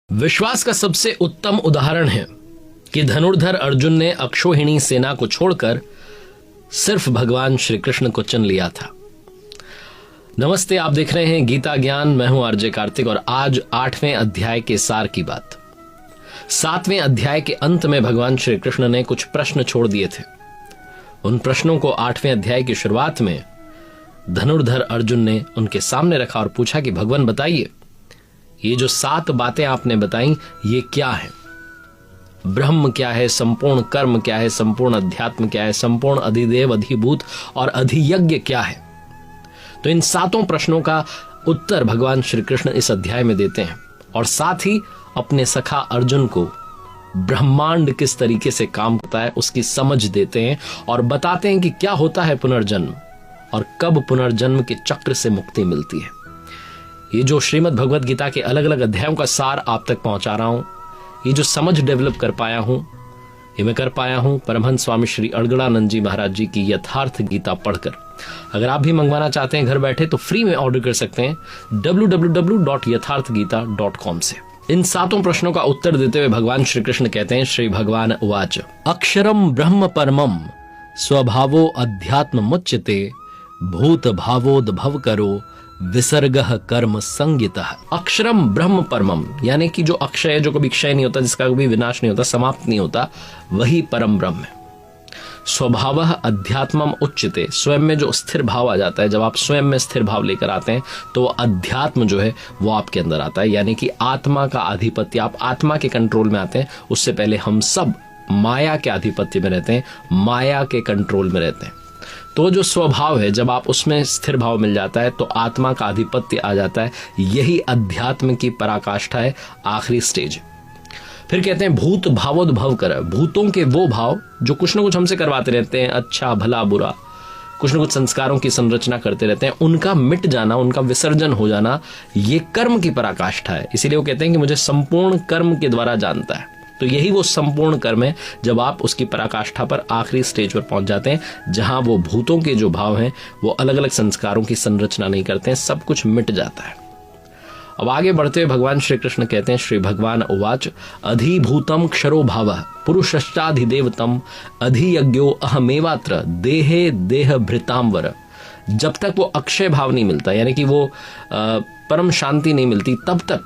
विश्वास का सबसे उत्तम उदाहरण है कि धनुर्धर अर्जुन ने अक्षौहिणी सेना को छोड़कर सिर्फ भगवान श्री कृष्ण को चुन लिया था। नमस्ते, आप देख रहे हैं गीता ज्ञान। मैं हूं आरजे कार्तिक और आज 8वें अध्याय के सार की बात। 7वें अध्याय के अंत में भगवान श्री कृष्ण ने कुछ प्रश्न छोड़ दिए थे। उन प्रश्नों को 8वें अध्याय की शुरुआत में धनुर्धर अर्जुन ने उनके सामने रखा और पूछा कि भगवान बताइए, ये जो 7 बातें आपने बताई ये क्या है? ब्रह्म क्या है, संपूर्ण कर्म क्या है, संपूर्ण अध्यात्म क्या है, संपूर्ण अधिदेव अधिभूत और अधियज्ञ क्या है? तो इन 7 प्रश्नों का उत्तर भगवान श्री कृष्ण इस अध्याय में देते हैं और साथ ही अपने सखा अर्जुन को ब्रह्मांड किस तरीके से काम करता है उसकी समझ देते हैं और बताते हैं कि क्या होता है पुनर्जन्म और कब पुनर्जन्म के चक्र से मुक्ति मिलती है। ये जो श्रीमद् भगवद गीता के अलग अलग अध्यायों का सार आप तक पहुंचा रहा हूं, ये जो समझ डेवलप कर पाया हूं, ये मैं कर पाया हूं परमहंस स्वामी श्री अड़गड़ानंद जी महाराज जी की यथार्थ गीता पढ़कर। अगर आप भी मंगवाना चाहते हैं घर बैठे तो फ्री में ऑर्डर कर सकते हैं www.यथार्थगीता.com से। इन 7 प्रश्नों का उत्तर देते हुए भगवान श्री कृष्ण कहते हैं, श्री भगवान उवाच अक्षरम ब्रह्म परमम स्वभावो अध्यात्म मुच्यते भूत भावोद्भव करो विसर्गः कर्म संगितः। अक्षरम ब्रह्म परमम यानी कि जो अक्षय है, जो कभी क्षय नहीं होता, जिसका कभी विनाश नहीं होता, समाप्त नहीं होता, वही परम ब्रह्म है। स्वभावः अध्यात्मम उच्यते, स्वयं में जो स्थिर भाव आ जाता है, जब आप स्वयं में स्थिर भाव लेकर आते हैं तो अध्यात्म जो है वो आपके अंदर आता है, यानी कि आत्मा का आधिपत्य, आप आत्मा के कंट्रोल में आते हैं। उससे पहले हम सब माया के आधिपत्य में रहते हैं, माया के कंट्रोल में रहते हैं। तो जो स्वभाव है, जब आप उसमें स्थिर भाव मिल जाता है तो आत्मा का आधिपत्य आ जाता है। यही अध्यात्म की पराकाष्ठा है, आखिरी स्टेज। फिर कहते हैं भूत भावोद्भव कर, भूतों के वो भाव जो कुछ ना कुछ हमसे करवाते रहते हैं, अच्छा भला बुरा, कुछ ना कुछ संस्कारों की संरचना करते रहते हैं, उनका मिट जाना, उनका विसर्जन हो जाना, ये कर्म की पराकाष्ठा है। इसीलिए वो कहते हैं कि मुझे संपूर्ण कर्म के द्वारा जानता है। तो यही वो संपूर्ण कर्म है जब आप उसकी पराकाष्ठा पर आखिरी स्टेज पर पहुंच जाते हैं, जहां वो भूतों के जो भाव हैं वो अलग अलग संस्कारों की संरचना नहीं करते हैं, सब कुछ मिट जाता है। अब आगे बढ़ते हुए भगवान श्री कृष्ण कहते हैं, श्री भगवान उवाच अधिभूतम क्षरो भावः पुरुषश्चाधिदेवतम अधियज्ञो अहमेवात्र देहे देह भृतांवर। जब तक वो अक्षय भाव नहीं मिलता, यानी कि वो परम शांति नहीं मिलती, तब तक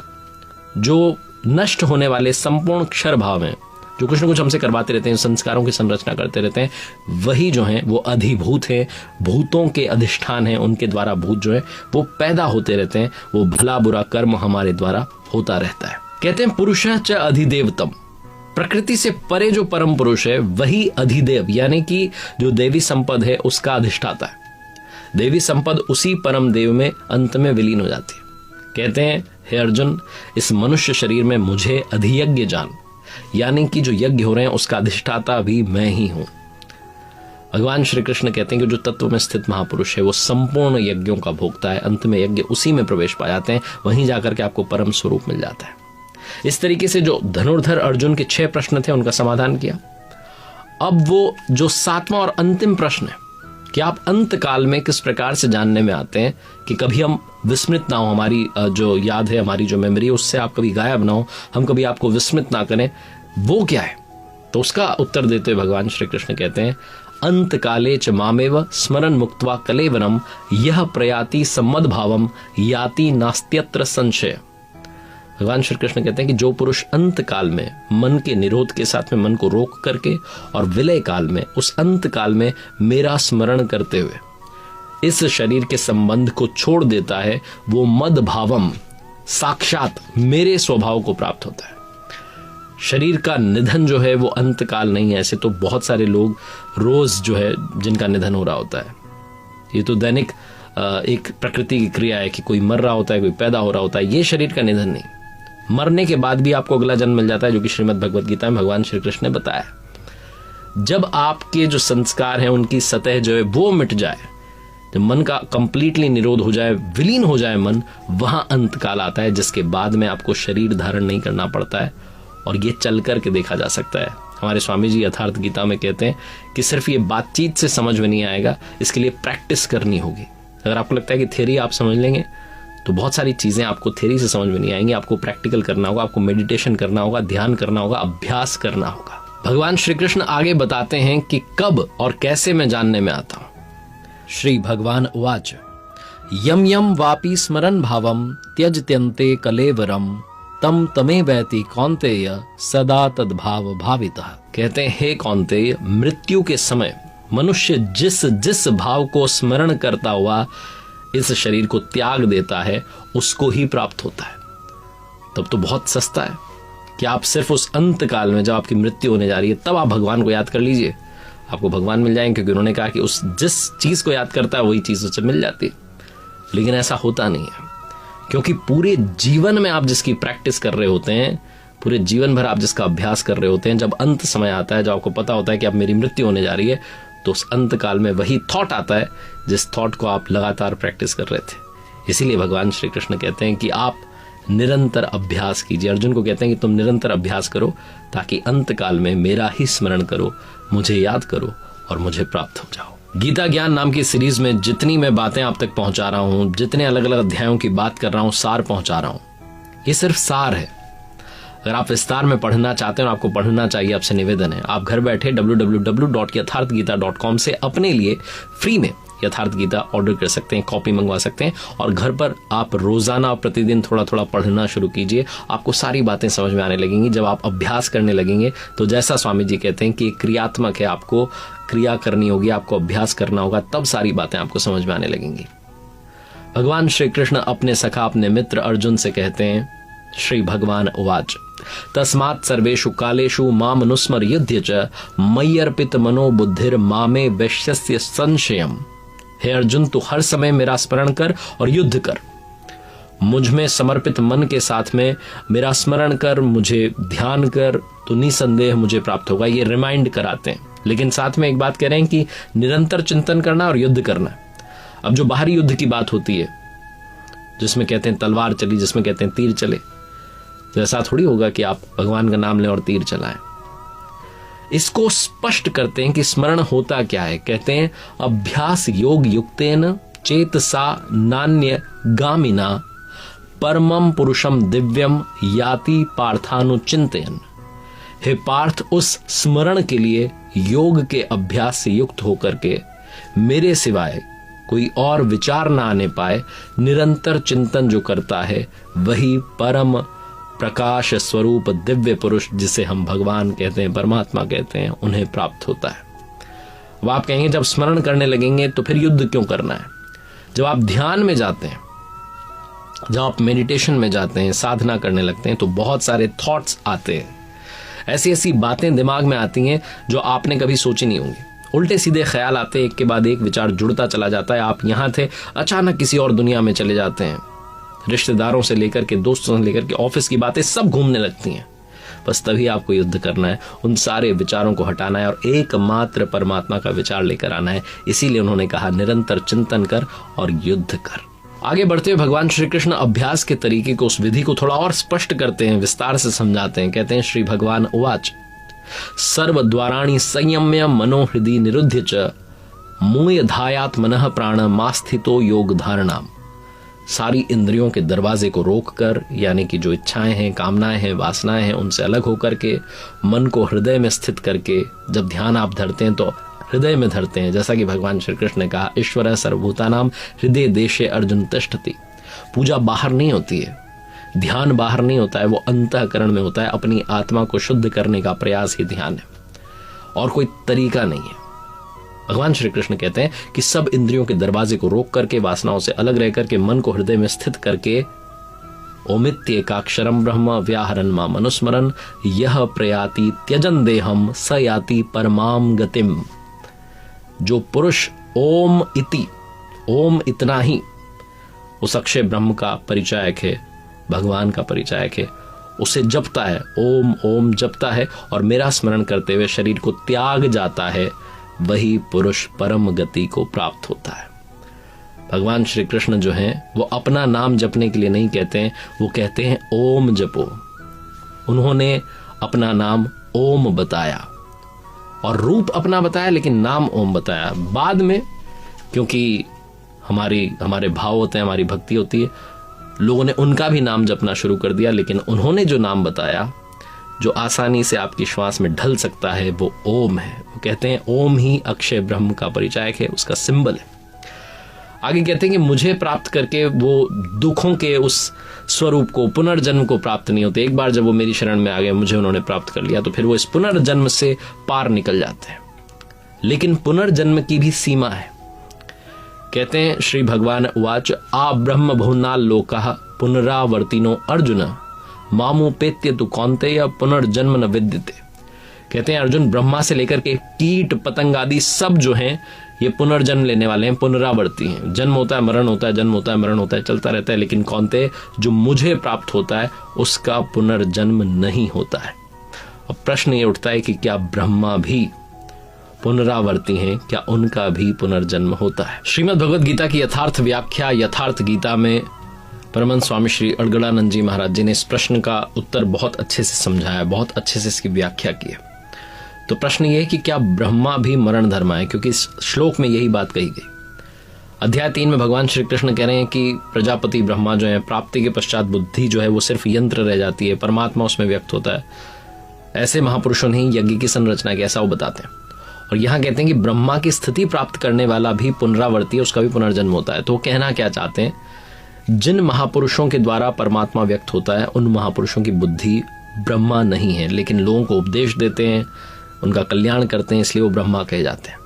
जो नष्ट होने वाले संपूर्ण क्षर भाव हैं, जो कुछ न कुछ हमसे करवाते रहते हैं, संस्कारों की संरचना करते रहते हैं, वही जो हैं वो अधिभूत हैं, भूतों के अधिष्ठान हैं, उनके द्वारा भूत जो है वो पैदा होते रहते हैं, वो भला बुरा कर्म हमारे द्वारा होता रहता है। कहते हैं पुरुषः च अधिदेवतम, प्रकृति से परे जो परम पुरुष है वही अधिदेव, यानी कि जो देवी संपद है उसका अधिष्ठाता है। देवी संपद उसी परम देव में अंत में विलीन हो जाती है। कहते हैं, हे अर्जुन, इस मनुष्य शरीर में मुझे अधियज्ञ जान, यानी कि जो यज्ञ हो रहे हैं उसका अधिष्ठाता भी मैं ही हूं। भगवान श्री कृष्ण कहते हैं कि जो तत्व में स्थित महापुरुष है वो संपूर्ण यज्ञों का भोक्ता है, अंत में यज्ञ उसी में प्रवेश पा जाते हैं, वहीं जाकर के आपको परम स्वरूप मिल जाता है। इस तरीके से जो धनुर्धर अर्जुन के 6 प्रश्न थे उनका समाधान किया। अब वो जो 7वां और अंतिम प्रश्न है कि आप अंत काल में किस प्रकार से जानने में आते हैं कि कभी हम विस्मृत ना हो, हमारी जो याद है, हमारी जो मेमोरी है, उससे आप कभी गायब ना हो, हम कभी आपको विस्मृत ना करें, वो क्या है? तो उसका उत्तर देते हुए भगवान श्री कृष्ण कहते हैं, अंत काले च मामेव स्मरण मुक्त्वा कलेवरम यह प्रयाति सम्मदभावम याति नास्त्यत्र संशय। भगवान श्री कृष्ण कहते हैं कि जो पुरुष अंत काल में मन के निरोध के साथ में मन को रोक करके और विलय काल में, उस अंत काल में मेरा स्मरण करते हुए इस शरीर के संबंध को छोड़ देता है, वो मद भावम, साक्षात मेरे स्वभाव को प्राप्त होता है। शरीर का निधन जो है वो अंत काल नहीं है। ऐसे तो बहुत सारे लोग रोज जो है जिनका निधन हो रहा होता है, ये तो दैनिक एक प्रकृति की क्रिया है कि कोई मर रहा होता है, कोई पैदा हो रहा होता है। ये शरीर का निधन नहीं, मरने के बाद भी आपको अगला जन्म मिल जाता है, जो कि श्रीमद् भगवद गीता में भगवान श्री कृष्ण ने बताया। जब आपके जो संस्कार हैं उनकी सतह जो है वो मिट जाए, जब मन का कंप्लीटली निरोध हो जाए, विलीन हो जाए मन, वहां अंत काल आता है, जिसके बाद में आपको शरीर धारण नहीं करना पड़ता है और ये चल करके देखा जा सकता है। हमारे स्वामी जी यथार्थ गीता में कहते हैं कि सिर्फ ये बातचीत से समझ में नहीं आएगा, इसके लिए प्रैक्टिस करनी होगी। अगर आपको लगता है कि थ्योरी आप समझ लेंगे तो बहुत सारी चीजें आपको थ्योरी से समझ में नहीं आएंगी, आपको प्रैक्टिकल करना होगा, आपको मेडिटेशन करना होगा, ध्यान करना होगा, अभ्यास करना होगा। भगवान श्री कृष्ण आगे बताते हैं कि कब और कैसे मैं जानने में आता हूं। श्री भगवान उवाच यम यम वापि स्मरन् भावम त्यजत्यन्ते कलेवरम तम तमे वैति कौन्तेय सदा तद्भाव भावितः। कहते हैं हे कौन्तेय, मृत्यु के समय मनुष्य जिस जिस भाव को स्मरण करता हुआ इस शरीर को त्याग देता है उसको ही प्राप्त होता है। तब तो बहुत सस्ता है कि आप सिर्फ उस अंत काल में जब आपकी मृत्यु होने जा रही है तब आप भगवान को याद कर लीजिए, आपको भगवान मिल जाएंगे, क्योंकि उन्होंने कहा कि उस जिस चीज को याद करता है वही चीज उसे मिल जाती है। लेकिन ऐसा होता नहीं है, क्योंकि पूरे जीवन में आप जिसकी प्रैक्टिस कर रहे होते हैं, पूरे जीवन भर आप जिसका अभ्यास कर रहे होते हैं, जब अंत समय आता है, जब आपको पता होता है कि अब मेरी मृत्यु होने जा रही है, तो उस अंत काल में वही थॉट आता है जिस थॉट को आप लगातार प्रैक्टिस कर रहे थे। इसीलिए भगवान श्री कृष्ण कहते हैं कि आप निरंतर अभ्यास कीजिए। अर्जुन को कहते हैं कि तुम निरंतर अभ्यास करो ताकि अंत काल में मेरा ही स्मरण करो, मुझे याद करो और मुझे प्राप्त हो जाओ। गीता ज्ञान नाम की सीरीज में जितनी मैं बातें आप तक पहुंचा रहा हूं, जितने अलग अलग अध्यायों की बात कर रहा हूं, सार पहुंचा रहा हूं, ये सिर्फ सार है। अगर आप विस्तार में पढ़ना चाहते हैं और आपको पढ़ना चाहिए, आपसे निवेदन है आप घर बैठे www.यथार्थगीता.com से अपने लिए फ्री में यथार्थ गीता ऑर्डर कर सकते हैं, कॉपी मंगवा सकते हैं और घर पर आप रोजाना प्रतिदिन थोड़ा थोड़ा पढ़ना शुरू कीजिए। आपको सारी बातें समझ में आने लगेंगी। जब आप अभ्यास करने लगेंगे तो जैसा स्वामी जी कहते हैं कि क्रियात्मक है, आपको क्रिया करनी होगी, आपको अभ्यास करना होगा, तब सारी बातें आपको समझ में आने लगेंगी। भगवान श्री कृष्ण अपने सखा, अपने मित्र अर्जुन से कहते हैं, श्री भगवान उवाच तस्मात् सर्वेषु कालेषु मामनुस्मर युध्य च मय्यर्पित मनो बुद्धिर मामे वैश्यस्य संशयम्। हे अर्जुन, तू हर समय मेरा स्मरण कर और युद्ध कर। मुझ में समर्पित मन के साथ में मेरा स्मरण कर, मुझे ध्यान कर, तो निसंदेह मुझे प्राप्त होगा। ये रिमाइंड कराते हैं, लेकिन साथ में एक बात कह रहे हैं कि निरंतर चिंतन करना और युद्ध करना। अब जो बाहरी युद्ध की बात होती है, जिसमें कहते हैं तलवार चली, जिसमें कहते हैं तीर चले, तो ऐसा थोड़ी होगा कि आप भगवान का नाम लें और तीर चलाएं। इसको स्पष्ट करते हैं कि स्मरण होता क्या है। कहते हैं अभ्यास योग युक्तेन चेतसा नान्य गामिना परमम पुरुषम दिव्यम याति पार्थानुचिंतयन्। हे पार्थ, उस स्मरण के लिए योग के अभ्यास से युक्त होकर के मेरे सिवाय कोई और विचार ना आने पाए, निरंतर चिंतन जो करता है वही परम प्रकाश स्वरूप दिव्य पुरुष, जिसे हम भगवान कहते हैं, परमात्मा कहते हैं, उन्हें प्राप्त होता है। अब आप कहेंगे जब स्मरण करने लगेंगे तो फिर युद्ध क्यों करना है? जब आप ध्यान में जाते हैं, जब आप मेडिटेशन में जाते हैं, साधना करने लगते हैं, तो बहुत सारे थॉट्स आते हैं, ऐसी ऐसी बातें दिमाग में आती हैं जो आपने कभी सोची नहीं होंगी। उल्टे सीधे ख्याल आते, एक के बाद एक विचार जुड़ता चला जाता है। आप यहां थे, अचानक किसी और दुनिया में चले जाते हैं। रिश्तेदारों से लेकर के, दोस्तों से लेकर के, ऑफिस की बातें सब घूमने लगती हैं। बस तभी आपको युद्ध करना है, उन सारे विचारों को हटाना है और एकमात्र परमात्मा का विचार लेकर आना है। इसीलिए उन्होंने कहा निरंतर चिंतन कर और युद्ध कर। आगे बढ़ते हुए भगवान श्री कृष्ण अभ्यास के तरीके को, उस विधि को थोड़ा और स्पष्ट करते हैं, विस्तार से समझाते हैं। कहते हैं श्री भगवान उवाच सर्व द्वाराणि संयम्य मनो हृदि निरुध्य च मूय धायात मनः प्राण मास्थितो योग धारणाम। सारी इंद्रियों के दरवाजे को रोककर, यानी कि जो इच्छाएं हैं, कामनाएं हैं, वासनाएं हैं, उनसे अलग होकर के मन को हृदय में स्थित करके जब ध्यान आप धरते हैं तो हृदय में धरते हैं। जैसा कि भगवान श्री कृष्ण ने कहा, ईश्वर सर्वभूतानाम हृदय देशे अर्जुन तिष्ठति। पूजा बाहर नहीं होती है, ध्यान बाहर नहीं होता है, वो अंतःकरण में होता है। अपनी आत्मा को शुद्ध करने का प्रयास ही ध्यान है, और कोई तरीका नहीं है। भगवान श्री कृष्ण कहते हैं कि सब इंद्रियों के दरवाजे को रोक करके, वासनाओं से अलग रह करके, मन को हृदय में स्थित करके, ओमित्येकाक्षरम ब्रह्म व्याहरन् माम अनुस्मरन् यह प्रयाति त्यजन देहम स याति परमाम गतिम। जो पुरुष ओम इति, ओम इतना ही, उस अक्षय ब्रह्म का परिचायक है, भगवान का परिचायक है, उसे जपता है, ओम ओम जपता है और मेरा स्मरण करते हुए शरीर को त्याग जाता है, वही पुरुष परम गति को प्राप्त होता है। भगवान श्री कृष्ण जो हैं वो अपना नाम जपने के लिए नहीं कहते हैं, वो कहते हैं ओम जपो। उन्होंने अपना नाम ओम बताया और रूप अपना बताया, लेकिन नाम ओम बताया बाद में, क्योंकि हमारे भाव होते हैं, हमारी भक्ति होती है, लोगों ने उनका भी नाम जपना शुरू कर दिया, लेकिन उन्होंने जो नाम बताया जो आसानी से आपकी श्वास में ढल सकता है वो ओम है। वो कहते हैं ओम ही अक्षय ब्रह्म का परिचायक है, उसका सिंबल है। आगे कहते हैं कि मुझे प्राप्त करके वो दुखों के उस स्वरूप को, पुनर्जन्म को प्राप्त नहीं होते। एक बार जब वो मेरी शरण में आ गए, मुझे उन्होंने प्राप्त कर लिया, तो फिर वो इस पुनर्जन्म से पार निकल जाते हैं। लेकिन पुनर्जन्म की भी सीमा है। कहते हैं श्री भगवान उवाच आ ब्रह्म बहुनाल लोकः पुनरावर्तिनो अर्जुन मामुपेत्य तु कौन्तेय पुनर्जन्म न विद्यते। कहते हैं अर्जुन, ब्रह्मा से लेकर के कीट पतंग आदि सब जो हैं ये पुनर्जन्म लेने वाले हैं, पुनरावर्ती हैं। जन्म होता है, मरण होता है, जन्म होता है, मरण होता है, चलता रहता है। लेकिन कौन्तेय, जो मुझे प्राप्त होता है उसका पुनर्जन्म नहीं होता है। अब प्रश्न ये उठता है कि क्या ब्रह्मा भी पुनरावर्ती हैं? क्या उनका भी पुनर्जन्म होता है? श्रीमद् भगवद गीता की यथार्थ व्याख्या यथार्थ गीता में परमहंस स्वामी श्री अड़गड़ानंद जी महाराज जी ने इस प्रश्न का उत्तर बहुत अच्छे से समझाया, बहुत अच्छे से इसकी व्याख्या की है। तो प्रश्न ये है कि क्या ब्रह्मा भी मरण धर्मा है? क्योंकि इस श्लोक में यही बात कही गई। अध्याय 3 में भगवान श्री कृष्ण कह रहे हैं कि प्रजापति ब्रह्मा जो है, प्राप्ति के पश्चात बुद्धि जो है वो सिर्फ यंत्र रह जाती है, परमात्मा उसमें व्यक्त होता है। ऐसे महापुरुषों ने ही यज्ञ की संरचना की, ऐसा वो बताते हैं। और यहाँ कहते हैं कि ब्रह्मा की स्थिति प्राप्त करने वाला भी पुनरावर्ती है, उसका भी पुनर्जन्म होता है। तो वो कहना क्या चाहते हैं? जिन महापुरुषों के द्वारा परमात्मा व्यक्त होता है उन महापुरुषों की बुद्धि ब्रह्मा नहीं है, लेकिन लोगों को उपदेश देते हैं, उनका कल्याण करते हैं, इसलिए वो ब्रह्मा कहे जाते हैं।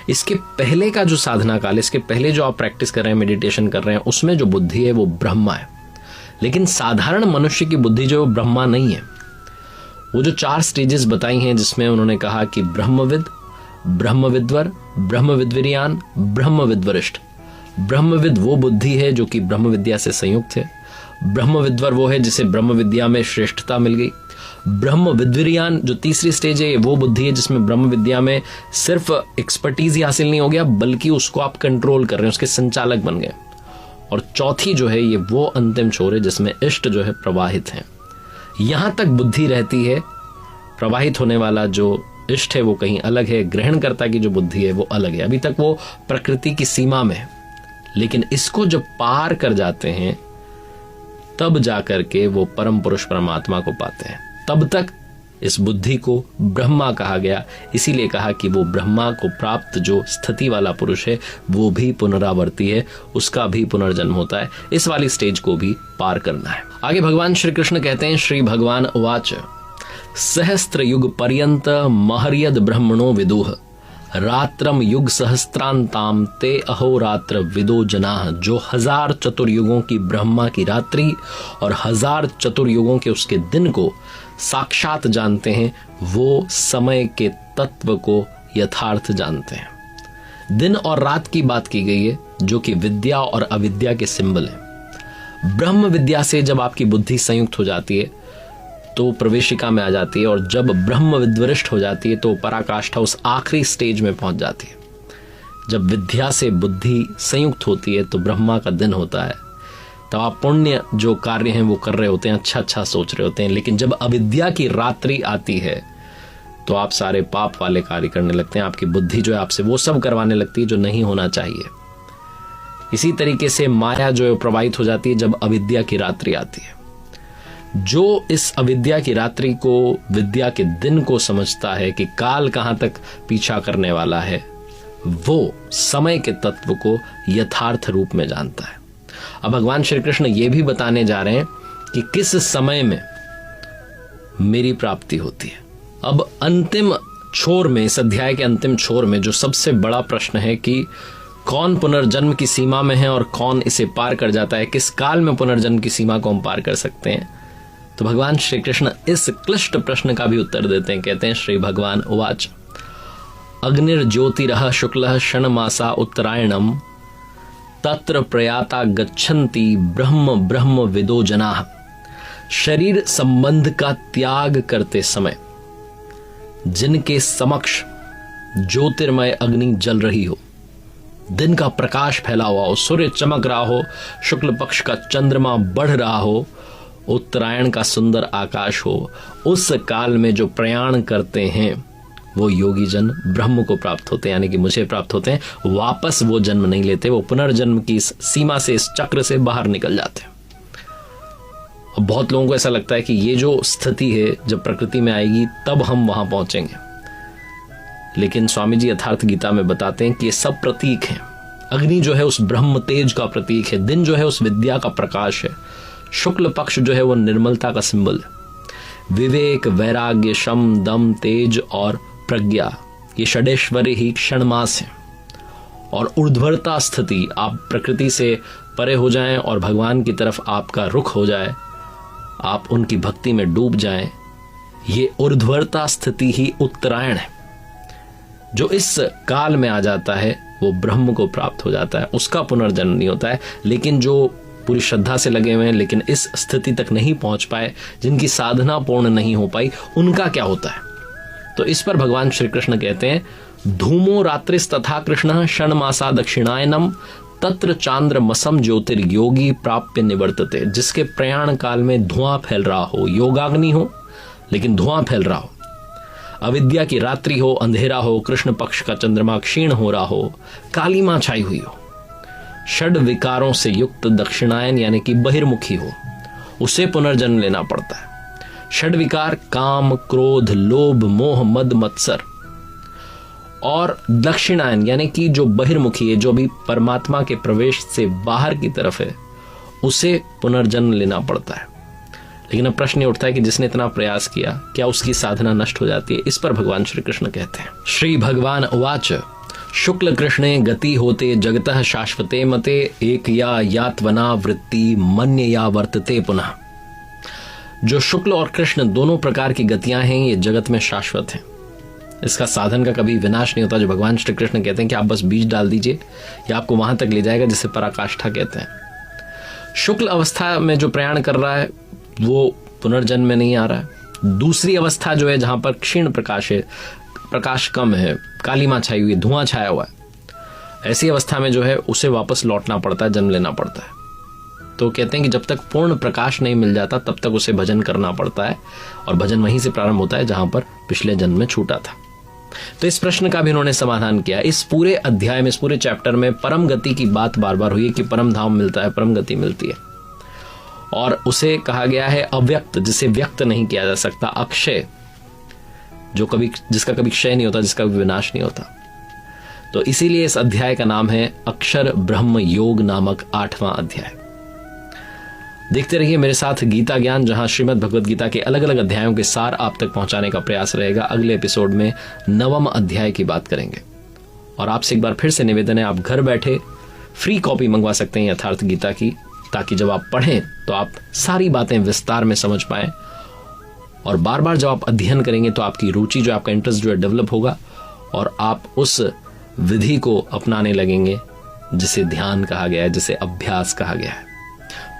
इसके पहले का जो साधना काल, इसके पहले जो आप प्रैक्टिस कर रहे हैं, मेडिटेशन कर रहे हैं, उसमें जो बुद्धि है वो ब्रह्मा है। लेकिन साधारण मनुष्य की बुद्धि जो ब्रह्मा नहीं है। वो जो 4 स्टेजेस बताई हैं, जिसमें उन्होंने कहा कि ब्रह्मविद, ब्रह्मविद्वर, ब्रह्मविद्विरियान, ब्रह्मविद्वरिष्ठ। ब्रह्मविद वो बुद्धि है जो कि ब्रह्म विद्या से संयुक्त है। ब्रह्मविद्वर वो है जिसे ब्रह्म विद्या में श्रेष्ठता मिल गई। ब्रह्मविद्विरियान जो तीसरी स्टेज है, वो बुद्धि है जिसमें ब्रह्म विद्या में सिर्फ एक्सपर्टीज ही हासिल नहीं हो गया, बल्कि उसको आप कंट्रोल कर रहे हैं, उसके संचालक बन गए। और चौथी जो है ये वो अंतिम छोर है जिसमें इष्ट जो है प्रवाहित है। यहां तक बुद्धि रहती है, प्रवाहित होने वाला जो इष्ट है वो कहीं अलग है, ग्रहणकर्ता की जो बुद्धि है वो अलग है। अभी तक वो प्रकृति की सीमा में है, लेकिन इसको जब पार कर जाते हैं तब जाकर के वो परम पुरुष परमात्मा को पाते हैं। तब तक इस बुद्धि को ब्रह्मा कहा गया, इसीलिए कहा कि वो ब्रह्मा को प्राप्त जो स्थिति वाला पुरुष है वो भी पुनरावर्ती है, उसका भी पुनर्जन्म होता है। इस वाली स्टेज को भी पार करना है। आगे भगवान श्री कृष्ण कहते हैं, श्री भगवान उवाच सहस्त्र युग पर्यंत महर्यद ब्रह्मणो विदुः रात्रम युग सहस्त्रांताम ते अहोरात्र विदो जनाः। जो 1000 चतुर्युगों की ब्रह्मा की रात्रि और 1000 चतुर्युगों के उसके दिन को साक्षात जानते हैं, वो समय के तत्व को यथार्थ जानते हैं। दिन और रात की बात की गई है, जो कि विद्या और अविद्या के सिंबल है। ब्रह्म विद्या से जब आपकी बुद्धि संयुक्त हो जाती है तो प्रवेशिका में आ जाती है, और जब ब्रह्म विद्वरिष्ठ हो जाती है तो पराकाष्ठा उस आखिरी स्टेज में पहुंच जाती है। जब विद्या से बुद्धि संयुक्त होती है तो ब्रह्मा का दिन होता है, तब आप पुण्य जो कार्य हैं वो कर रहे होते हैं, अच्छा अच्छा सोच रहे होते हैं। लेकिन जब अविद्या की रात्रि आती है तो आप सारे पाप वाले कार्य करने लगते हैं। आपकी बुद्धि जो है आपसे वो सब करवाने लगती है जो नहीं होना चाहिए। इसी तरीके से माया जो है प्रवाहित हो जाती है जब अविद्या की रात्रि आती है। जो इस अविद्या की रात्रि को विद्या के दिन को समझता है कि काल कहां तक पीछा करने वाला है, वो समय के तत्व को यथार्थ रूप में जानता है। अब भगवान श्री कृष्ण ये भी बताने जा रहे हैं कि किस समय में मेरी प्राप्ति होती है। अब अंतिम छोर में, इस अध्याय के अंतिम छोर में जो सबसे बड़ा प्रश्न है कि कौन पुनर्जन्म की सीमा में है और कौन इसे पार कर जाता है, किस काल में पुनर्जन्म की सीमा को हम पार कर सकते हैं, तो भगवान श्री कृष्ण इस क्लिष्ट प्रश्न का भी उत्तर देते हैं। कहते हैं, श्री भगवान उवाच अग्निर्ज्योतिरः शुक्लः षण्मासा उत्तरायणम तत्र प्रयाता गच्छन्ति ब्रह्म ब्रह्म विदो जनाः। शरीर संबंध का त्याग करते समय जिनके समक्ष ज्योतिर्मय अग्नि जल रही हो, दिन का प्रकाश फैला हुआ हो, सूर्य चमक रहा हो, शुक्ल पक्ष का चंद्रमा बढ़ रहा हो, उत्तरायण का सुंदर आकाश हो, उस काल में जो प्रयाण करते हैं वो योगी जन ब्रह्म को प्राप्त होते हैं, यानी कि मुझे प्राप्त होते हैं। वापस वो जन्म नहीं लेते, वो पुनर्जन्म की इस सीमा से, इस चक्र से बाहर निकल जाते हैं। अब बहुत लोगों को ऐसा लगता है कि ये जो स्थिति है जब प्रकृति में आएगी तब हम वहां पहुंचेंगे, लेकिन स्वामी जी यथार्थ गीता में बताते हैं कि ये सब प्रतीक हैं। अग्नि जो है उस ब्रह्म तेज का प्रतीक है, दिन जो है उस विद्या का प्रकाश है, शुक्ल पक्ष जो है वो निर्मलता का सिंबल है, विवेक, वैराग्य, शम, दम, तेज और प्रज्ञा ये षडेश्वरी ही क्षणमास है। और ऊर्ध्वरता स्थिति, आप प्रकृति से परे हो जाएं और भगवान की तरफ आपका रुख हो जाए, आप उनकी भक्ति में डूब जाएं, ये ऊर्ध्वरता स्थिति ही उत्तरायण है। जो इस काल में आ जाता है वो ब्रह्म को प्राप्त हो जाता है, उसका पुनर्जन्म नहीं होता है। लेकिन जो पूरी श्रद्धा से लगे हुए हैं लेकिन इस स्थिति तक नहीं पहुंच पाए, जिनकी साधना पूर्ण नहीं हो पाई, उनका क्या होता है? तो इस पर भगवान श्री कृष्ण कहते हैं, धूमो रात्रिस तथा कृष्ण षण्मासा दक्षिणायनम तत्र चांद्रमसम ज्योतिर्योगी प्राप्य निवर्तते। जिसके प्रयाण काल में धुआं फैल रहा हो, योगाग्नि हो लेकिन धुआं फैल रहा हो, अविद्या की रात्रि हो, अंधेरा हो, कृष्ण पक्ष का चंद्रमा क्षीण हो रहा हो, काली मां छाई हुई हो, षड विकारों से युक्त दक्षिणायन यानी कि बहिर्मुखी हो, उसे पुनर्जन्म लेना पड़ता है। षड विकार काम, क्रोध, लोभ, मोह, मद, मत्सर, और दक्षिणायन यानी कि जो बहिर्मुखी है, जो भी परमात्मा के प्रवेश से बाहर की तरफ है, उसे पुनर्जन्म लेना पड़ता है। लेकिन अब प्रश्न ये उठता है कि जिसने इतना प्रयास किया, क्या उसकी साधना नष्ट हो जाती है? इस पर भगवान श्री कृष्ण कहते हैं, श्री भगवान उवाच शुक्ल कृष्णे गति होते जगतः शाश्वते मते एक या यात्वना वृत्ति मन्य या वर्तते पुनः। जो शुक्ल और कृष्ण दोनों प्रकार की गतियां हैं ये जगत में शाश्वत हैं, इसका साधन का कभी विनाश नहीं होता। जो भगवान श्री कृष्ण कहते हैं कि आप बस बीज डाल दीजिए, या आपको वहां तक ले जाएगा जिसे पराकाष्ठा कहते हैं। शुक्ल अवस्था में जो प्रयाण कर रहा है वो पुनर्जन्म में नहीं आ रहा है। दूसरी अवस्था जो है जहां पर क्षीण प्रकाश है, प्रकाश कम है, काली मां छाई हुई है, धुआं छाया हुआ है, ऐसी अवस्था में जो है उसे वापस लौटना पड़ता है, जन्म लेना पड़ता है। तो कहते हैं कि जब तक पूर्ण प्रकाश नहीं मिल जाता तब तक उसे भजन करना पड़ता है, और भजन वहीं से प्रारंभ होता है जहां पर पिछले जन्म में छूटा था। तो इस प्रश्न का भी इन्होंने समाधान किया। इस पूरे अध्याय में, इस पूरे चैप्टर में परम गति की बात बार बार हुई है कि परम धाम मिलता है, परम गति मिलती है, और उसे कहा गया है अव्यक्त, जिसे व्यक्त नहीं किया जा सकता, अक्षय, जो कभी, जिसका कभी क्षय नहीं होता, जिसका कभी विनाश नहीं होता। तो इसीलिए इस अध्याय का नाम है अक्षर ब्रह्म योग नामक 8वां अध्याय। देखते रहिए मेरे साथ गीता ज्ञान, जहां श्रीमद् भगवद गीता के अलग अलग अध्यायों के सार आप तक पहुंचाने का प्रयास रहेगा। अगले एपिसोड में 9वां अध्याय की बात करेंगे। और आपसे एक बार फिर से निवेदन है, आप घर बैठे फ्री कॉपी मंगवा सकते हैं यथार्थ गीता की, ताकि जब आप पढ़ें तो आप सारी बातें विस्तार में समझ पाएं, और बार बार जब आप अध्ययन करेंगे तो आपकी रुचि जो, आपका इंटरेस्ट जो है डेवलप होगा, और आप उस विधि को अपनाने लगेंगे जिसे ध्यान कहा गया है, जिसे अभ्यास कहा गया है।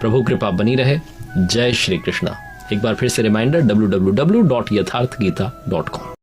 प्रभु कृपा बनी रहे। जय श्री कृष्णा। एक बार फिर से रिमाइंडर, www.yatharthgita.com।